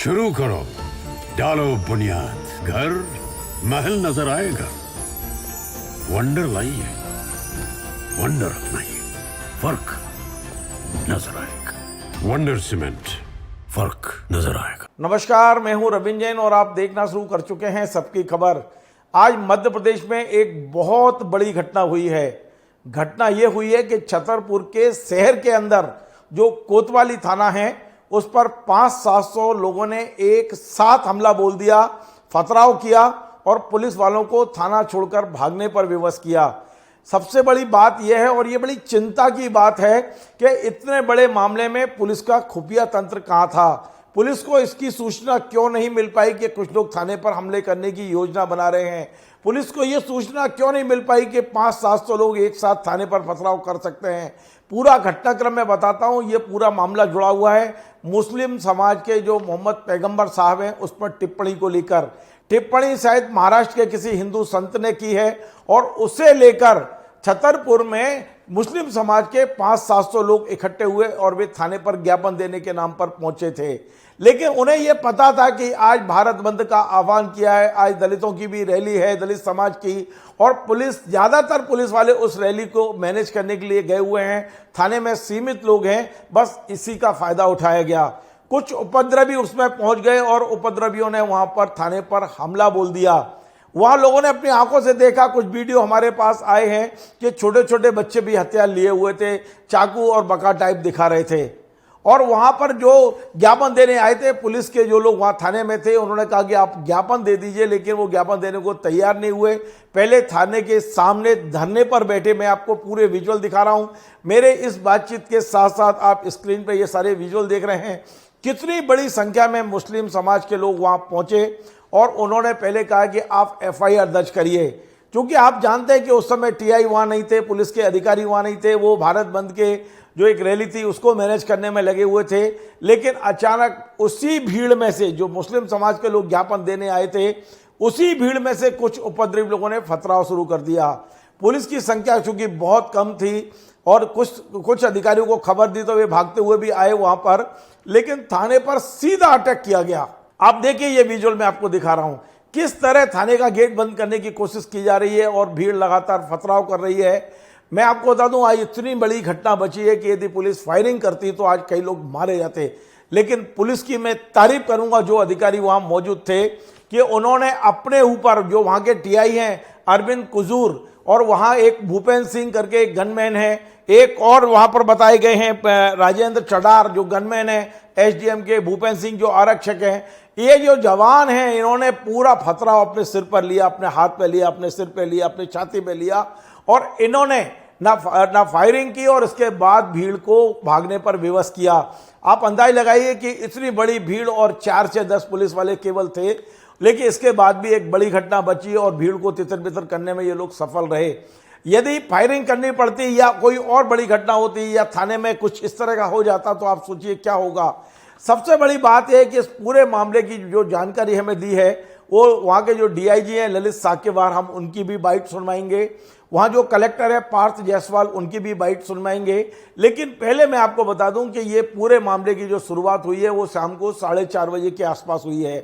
शुरू करो, डालो बुनियाद, घर महल नजर आएगा। वंडर लाइए, वंडर अपनाइए, फर्क नजर आएगा। वंडर सीमेंट, फर्क नजर आएगा। नमस्कार, मैं हूं रविंद्र जैन और आप देखना शुरू कर चुके हैं सबकी खबर। आज मध्य प्रदेश में एक बहुत बड़ी घटना हुई है। घटना यह हुई है कि छतरपुर के शहर के अंदर जो कोतवाली थाना है उस पर 500-700 लोगों ने एक साथ हमला बोल दिया, पथराव किया और पुलिस वालों को थाना छोड़कर भागने पर विवश किया। सबसे बड़ी बात यह है और ये बड़ी चिंता की बात है कि इतने बड़े मामले में पुलिस का खुफिया तंत्र कहाँ था। पुलिस को इसकी सूचना क्यों नहीं मिल पाई कि कुछ लोग थाने पर हमले करने की योजना बना रहे हैं। पुलिस को यह सूचना क्यों नहीं मिल पाई कि 500-700 लोग एक साथ थाने पर पथराव कर सकते हैं। पूरा घटनाक्रम मैं बताता हूं। ये पूरा मामला जुड़ा हुआ है मुस्लिम समाज के जो मोहम्मद पैगंबर साहब हैं उस पर टिप्पणी को लेकर। टिप्पणी शायद महाराष्ट्र के किसी हिंदू संत ने की है और उसे लेकर छतरपुर में मुस्लिम समाज के 500-700 लोग इकट्ठे हुए और वे थाने पर ज्ञापन देने के नाम पर पहुंचे थे। लेकिन उन्हें यह पता था कि आज भारत बंद का आह्वान किया है, आज दलितों की भी रैली है, दलित समाज की, और ज्यादातर पुलिस वाले उस रैली को मैनेज करने के लिए गए हुए हैं। थाने में सीमित लोग हैं, बस इसी का फायदा उठाया गया। कुछ उपद्रवी उसमें पहुंच गए और उपद्रवियों ने वहां पर थाने पर हमला बोल दिया। वहां लोगों ने अपनी आंखों से देखा, कुछ वीडियो हमारे पास आए हैं कि छोटे छोटे बच्चे भी हथियार लिए हुए थे, चाकू और बका टाइप दिखा रहे थे। और वहां पर जो ज्ञापन देने आए थे, पुलिस के जो लोग वहां थाने में थे, उन्होंने कहा कि आप ज्ञापन दे दीजिए, लेकिन वो ज्ञापन देने को तैयार नहीं हुए। पहले थाने के सामने धरने पर बैठे, मैं आपको पूरे विजुअल दिखा रहा हूं। मेरे इस बातचीत के साथ साथ आप स्क्रीन पर ये सारे विजुअल देख रहे हैं। कितनी बड़ी संख्या में मुस्लिम समाज के लोग वहां पहुंचे और उन्होंने पहले कहा कि आप FIR दर्ज करिए, क्योंकि आप जानते हैं कि उस समय TI वहां नहीं थे, पुलिस के अधिकारी वहां नहीं थे। वो भारत बंद के जो एक रैली थी उसको मैनेज करने में लगे हुए थे। लेकिन अचानक उसी भीड़ में से जो मुस्लिम समाज के लोग ज्ञापन देने आए थे, उसी भीड़ में से कुछ उपद्रवी लोगों ने पथराव शुरू कर दिया। पुलिस की संख्या चूंकि बहुत कम थी और कुछ अधिकारियों को खबर दी तो वे भागते हुए भी आए वहां पर, लेकिन थाने पर सीधा अटैक किया गया। आप देखिए ये विजुअल मैं आपको दिखा रहा हूं, किस तरह थाने का गेट बंद करने की कोशिश की जा रही है और भीड़ लगातार पथराव कर रही है। मैं आपको बता दूं, आज इतनी बड़ी घटना बची है कि यदि पुलिस फायरिंग करती तो आज कई लोग मारे जाते। लेकिन पुलिस की मैं तारीफ करूंगा जो अधिकारी वहां मौजूद थे कि उन्होंने अपने ऊपर, जो वहां के TI हैं अरविंद कुजूर और वहां एक भूपेंद्र सिंह करके एक गनमैन है, एक और वहां पर बताए गए हैं राजेंद्र चडार जो गनमैन है, SDM के भूपेंद्र सिंह जो आरक्षक हैं, ये जो जवान हैं इन्होंने पूरा पथराव अपने सिर पर लिया, अपने हाथ पे लिया, अपने सिर पे लिया, अपनी छाती पे लिया और इन्होंने ना फायरिंग की और इसके बाद भीड़ को भागने पर विवश किया। आप अंदाज लगाइए कि इतनी बड़ी भीड़ और 4 से 10 पुलिस वाले केवल थे, लेकिन इसके बाद भी एक बड़ी घटना बची और भीड़ को तितर बितर करने में ये लोग सफल रहे। यदि फायरिंग करनी पड़ती या कोई और बड़ी घटना होती या थाने में कुछ इस तरह का हो जाता तो आप सोचिए क्या होगा। सबसे बड़ी बात यह है कि इस पूरे मामले की जो जानकारी हमें दी है वो वहाँ के जो DIG हैं ललित साकेवार, हम उनकी भी बाइट सुनवाएंगे। वहाँ जो कलेक्टर है पार्थ जायसवाल, उनकी भी बाइट सुनवाएंगे। लेकिन पहले मैं आपको बता दूं कि ये पूरे मामले की जो शुरुआत हुई है वो शाम को 4:30 बजे के आसपास हुई है।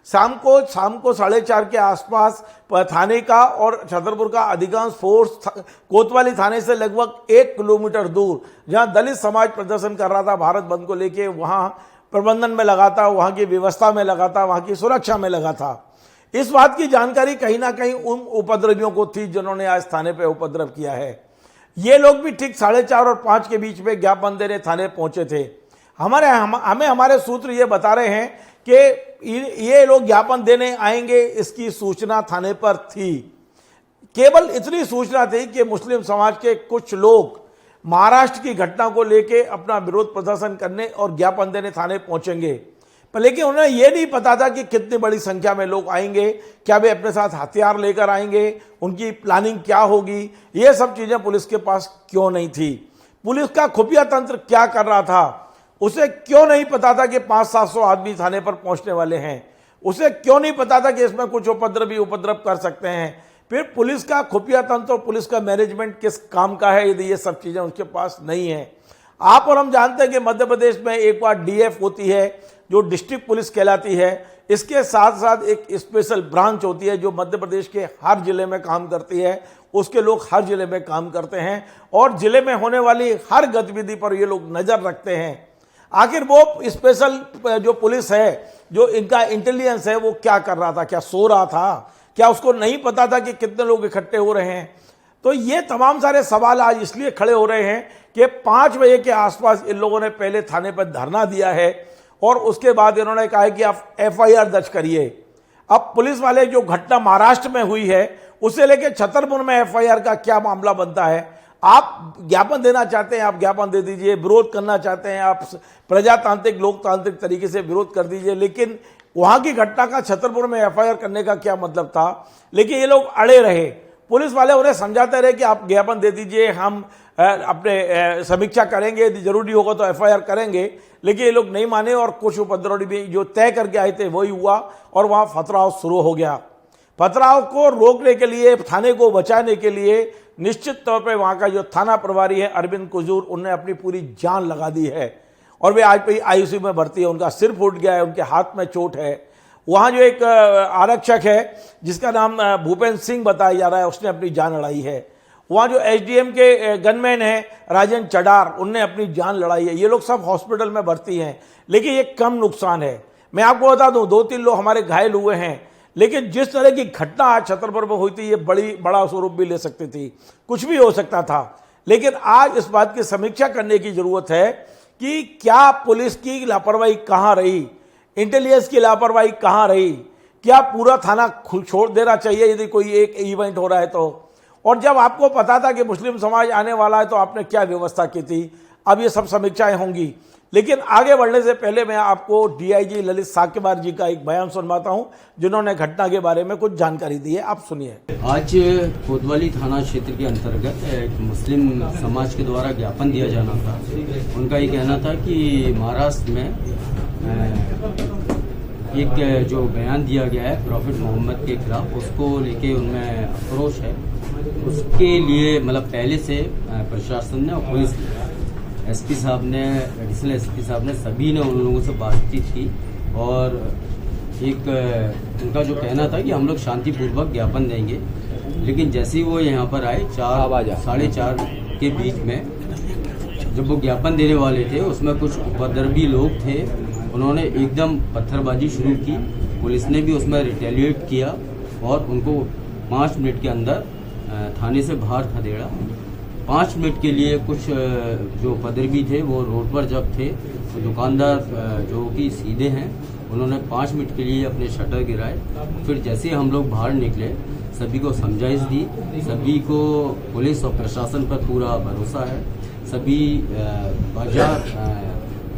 शाम को 4:30 के आसपास थाने का और छतरपुर का अधिकांश फोर्स कोतवाली थाने से लगभग 1 किलोमीटर दूर, जहां दलित समाज प्रदर्शन कर रहा था भारत बंद को लेके, वहां प्रबंधन में लगा था, वहां की व्यवस्था में लगा था, वहां की सुरक्षा में लगा था। इस बात की जानकारी कहीं ना कहीं उन उपद्रवियों को थी जिन्होंने आज थाने पर उपद्रव किया है। ये लोग भी ठीक 4:30 और 5 के बीच में ज्ञापन देने थाने पहुंचे थे। हमें हमारे सूत्र ये बता रहे हैं कि ये लोग ज्ञापन देने आएंगे, इसकी सूचना थाने पर थी। केवल इतनी सूचना थी कि मुस्लिम समाज के कुछ लोग महाराष्ट्र की घटना को लेके अपना विरोध प्रदर्शन करने और ज्ञापन देने थाने पहुंचेंगे, पर लेकिन उन्हें यह नहीं पता था कि कितनी बड़ी संख्या में लोग आएंगे, क्या वे अपने साथ हथियार लेकर आएंगे, उनकी प्लानिंग क्या होगी, ये सब चीजें पुलिस के पास क्यों नहीं थी। पुलिस का खुफिया तंत्र क्या कर रहा था, उसे क्यों नहीं पता था कि 500-700 आदमी थाने पर पहुंचने वाले हैं, उसे क्यों नहीं पता था कि इसमें कुछ उपद्रव कर सकते हैं। फिर पुलिस का खुफिया तंत्र और पुलिस का मैनेजमेंट किस काम का है यदि ये सब चीजें उसके पास नहीं है। आप और हम जानते हैं कि मध्य प्रदेश में एक बार DF होती है जो डिस्ट्रिक्ट पुलिस कहलाती है, इसके साथ साथ एक स्पेशल ब्रांच होती है जो मध्य प्रदेश के हर जिले में काम करती है। उसके लोग हर जिले में काम करते हैं और जिले में होने वाली हर गतिविधि पर ये लोग नज़र रखते हैं। आखिर वो स्पेशल जो पुलिस है, जो इनका इंटेलिजेंस है, वो क्या कर रहा था? क्या सो रहा था? क्या उसको नहीं पता था कि कितने लोग इकट्ठे हो रहे हैं? तो ये तमाम सारे सवाल आज इसलिए खड़े हो रहे हैं कि 5 बजे के आसपास इन लोगों ने पहले थाने पर धरना दिया है और उसके बाद इन्होंने कहा है कि आप FIR दर्ज करिए। अब पुलिस वाले जो घटना महाराष्ट्र में हुई है उसे लेके छतरपुर में FIR का क्या मामला बनता है? आप ज्ञापन देना चाहते हैं, आप ज्ञापन दे दीजिए। विरोध करना चाहते हैं, आप प्रजातांत्रिक लोकतांत्रिक तरीके से विरोध कर दीजिए। लेकिन वहां की घटना का छतरपुर में FIR करने का क्या मतलब था? लेकिन ये लोग अड़े रहे। पुलिस वाले उन्हें समझाते रहे कि आप ज्ञापन दे दीजिए, हम अपने समीक्षा करेंगे, यदि जरूरी होगा तो FIR करेंगे। लेकिन ये लोग नहीं माने और कुछ उपद्रवी भी जो तय करके आए थे वही हुआ और वहां पथराव शुरू हो गया। पथराव को रोकने के लिए, थाने को बचाने के लिए निश्चित तौर पे वहां का जो थाना प्रभारी है अरविंद कुजूर, उनने अपनी पूरी जान लगा दी है और वे आज पे ICU में भर्ती है। उनका सिर फूट गया है, उनके हाथ में चोट है। वहां जो एक आरक्षक है जिसका नाम भूपेंद्र सिंह बताया जा रहा है, उसने अपनी जान लड़ाई है। वहां जो SDM के गनमैन है राजन चडार, उनने अपनी जान लड़ाई है। ये लोग सब हॉस्पिटल में भर्ती हैं, लेकिन ये कम नुकसान है। मैं आपको बता दूं, 2-3 लोग हमारे घायल हुए हैं, लेकिन जिस तरह की घटना आज छतरपुर में हुई थी, ये बड़ा स्वरूप भी ले सकती थी, कुछ भी हो सकता था। लेकिन आज इस बात की समीक्षा करने की जरूरत है कि क्या पुलिस की लापरवाही कहां रही, इंटेलिजेंस की लापरवाही कहां रही? क्या पूरा थाना छोड़ देना चाहिए यदि कोई एक इवेंट हो रहा है तो? और जब आपको पता था कि मुस्लिम समाज आने वाला है तो आपने क्या व्यवस्था की थी? अब ये सब समीक्षाएं होंगी। लेकिन आगे बढ़ने से पहले मैं आपको DIG ललित साक्यवार जी का एक बयान सुनवाता हूं, जिन्होंने घटना के बारे में कुछ जानकारी दी है। आप सुनिए। आज कोतवाली थाना क्षेत्र के अंतर्गत एक मुस्लिम समाज के द्वारा ज्ञापन दिया जाना था। उनका ये कहना था कि महाराष्ट्र में एक जो बयान दिया गया है प्रॉफिट मोहम्मद के खिलाफ, उसको लेके उनमें आक्रोश है। उसके लिए मतलब पहले से प्रशासन ने और पुलिस SP साहब ने, एडिशनल SP साहब ने, सभी ने उन लोगों से बातचीत की और एक उनका जो कहना था कि हम लोग शांतिपूर्वक ज्ञापन देंगे। लेकिन जैसे ही वो यहाँ पर आए 4-4:30 के बीच में, जब वो ज्ञापन देने वाले थे, उसमें कुछ उपद्रवी लोग थे, उन्होंने एकदम पत्थरबाजी शुरू की। पुलिस ने भी उसमें रिटेलिएट किया और उनको 5 मिनट के अंदर थाने से बाहर खदेड़ा। 5 मिनट के लिए कुछ जो उपद्रवी थे वो रोड पर जब थे, तो दुकानदार जो कि सीधे हैं, उन्होंने 5 मिनट के लिए अपने शटर गिराए। फिर जैसे हम लोग बाहर निकले, सभी को समझाइश दी, सभी को पुलिस और प्रशासन पर पूरा भरोसा है। सभी बाजार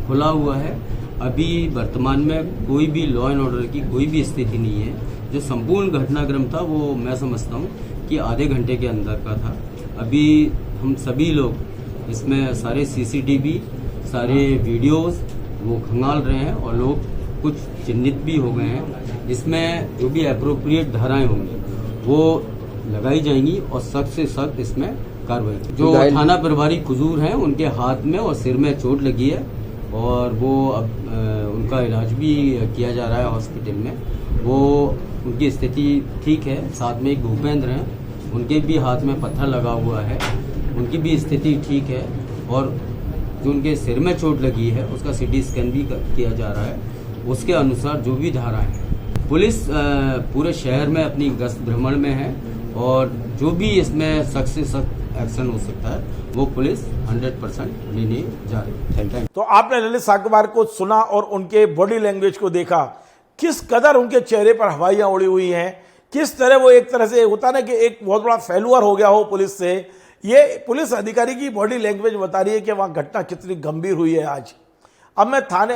खुला हुआ है। अभी वर्तमान में कोई भी लॉ एंड ऑर्डर की कोई भी स्थिति नहीं है। जो संपूर्ण घटनाक्रम था वो मैं समझता हूँ कि आधे घंटे के अंदर का था। अभी हम सभी लोग इसमें सारे CCTV, सारे वीडियोस वो खंगाल रहे हैं और लोग कुछ चिन्हित भी हो गए हैं। इसमें जो भी एप्रोप्रिएट धाराएं होंगी वो लगाई जाएंगी और सख्त से सख्त इसमें कार्रवाई। जो थाना प्रभारी कुजूर हैं, उनके हाथ में और सिर में चोट लगी है और वो अब उनका इलाज भी किया जा रहा है हॉस्पिटल में। वो उनकी स्थिति ठीक है। साथ में एक भूपेंद्र हैं, उनके भी हाथ में पत्थर लगा हुआ है, उनकी भी स्थिति ठीक है। और जो उनके सिर में चोट लगी है उसका CT स्कैन भी किया जा रहा है। उसके अनुसार जो भी धाराएं हैं, पुलिस पूरे शहर में अपनी गश्त भ्रमण में है और जो भी इसमें सख्त से सख्त एक्शन हो सकता है वो पुलिस 100% लेने जा रही है। तो आपने ललित साक्यवार को सुना और उनके बॉडी लैंग्वेज को देखा, किस कदर उनके चेहरे पर हवाइयां उड़ी हुई हैं, किस तरह वो एक तरह से होता ना कि एक बहुत बड़ा फेलुअर हो गया हो पुलिस से। ये पुलिस अधिकारी की बॉडी लैंग्वेज बता रही है कि वहां घटना कितनी गंभीर हुई है आज। अब मैं थाने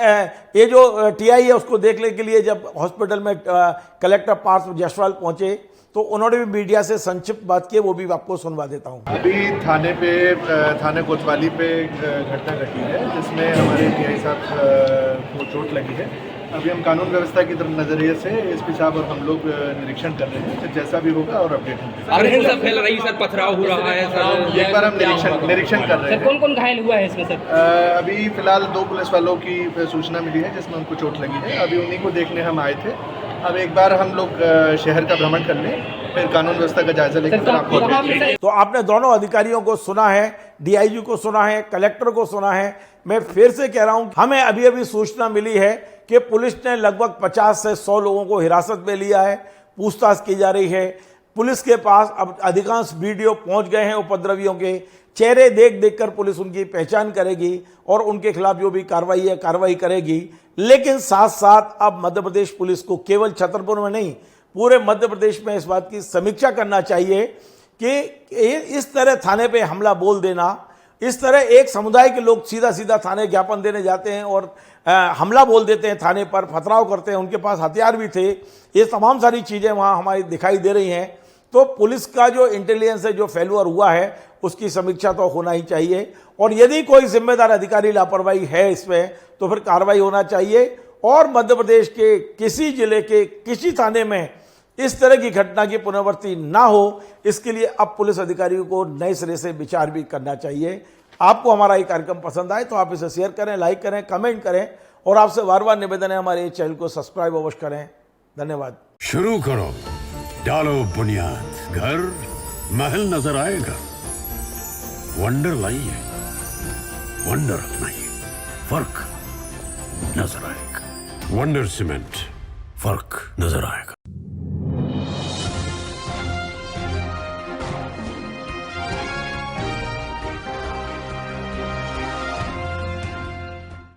ये जो TI है उसको देखने के लिए जब हॉस्पिटल में कलेक्टर पार्थ जायसवाल पहुंचे तो उन्होंने भी मीडिया से संक्षिप्त बात की, वो भी आपको सुनवा देता हूं। अभी थाने कोतवाली पे घटना घटी है जिसमें हमारे TI साहब को चोट लगी है। अभी हम कानून व्यवस्था की तरफ नजरिए से एसपी साहब और हम लोग निरीक्षण कर रहे हैं, तो जैसा भी होगा और अपडेट होंगे। और हिंसा फैल रही सर, पथराव हो रहा है सर, एक बार हम निरीक्षण कर रहे हैं। कौन कौन घायल हुआ है इसमें सर? अभी फिलहाल 2 पुलिस वालों की सूचना मिली है जिसमें उनको चोट लगी है। अभी उन्हीं को देखने हम आए थे। अब एक बार हम लोग शहर का भ्रमण कर लें, फिर कानून व्यवस्था का जायजा लेकर फिर आपको अपडेट देंगे। तो आपने दोनों अधिकारियों को सुना है, डीआईजी को सुना है, कलेक्टर को सुना है। मैं फिर से कह रहा हूं, हमें अभी अभी सूचना मिली है कि पुलिस ने लगभग 50 से 100 लोगों को हिरासत में लिया है, पूछताछ की जा रही है। पुलिस के पास अब अधिकांश वीडियो पहुंच गए हैं उपद्रवियों के, चेहरे देख देखकर पुलिस उनकी पहचान करेगी और उनके खिलाफ जो भी कार्रवाई है कार्रवाई करेगी। लेकिन साथ साथ अब मध्य प्रदेश पुलिस को केवल छतरपुर में नहीं, पूरे मध्य प्रदेश में इस बात की समीक्षा करना चाहिए कि इस तरह थाने पे हमला बोल देना, इस तरह एक समुदाय के लोग सीधा सीधा थाने ज्ञापन देने जाते हैं और हमला बोल देते हैं थाने पर, पथराव करते हैं, उनके पास हथियार भी थे, ये तमाम सारी चीज़ें वहाँ हमारी दिखाई दे रही हैं। तो पुलिस का जो इंटेलिजेंस है, जो फेल्यूर हुआ है, उसकी समीक्षा तो होना ही चाहिए और यदि कोई जिम्मेदार अधिकारी लापरवाही है इसमें तो फिर कार्रवाई होना चाहिए और मध्य प्रदेश के किसी जिले के किसी थाने में इस तरह की घटना की पुनरावृत्ति ना हो, इसके लिए अब पुलिस अधिकारियों को नए सिरे से विचार भी करना चाहिए। आपको हमारा ये कार्यक्रम पसंद आए तो आप इसे शेयर करें, लाइक करें, कमेंट करें और आपसे बार बार निवेदन है हमारे चैनल को सब्सक्राइब अवश्य करें। धन्यवाद। शुरू करो, डालो बुनियाद, घर महल नजर आएगा। वंडर लाइए, वंडर अपनाइए, फर्क नजर आएगा। वंडर सीमेंट, फर्क नजर आएगा।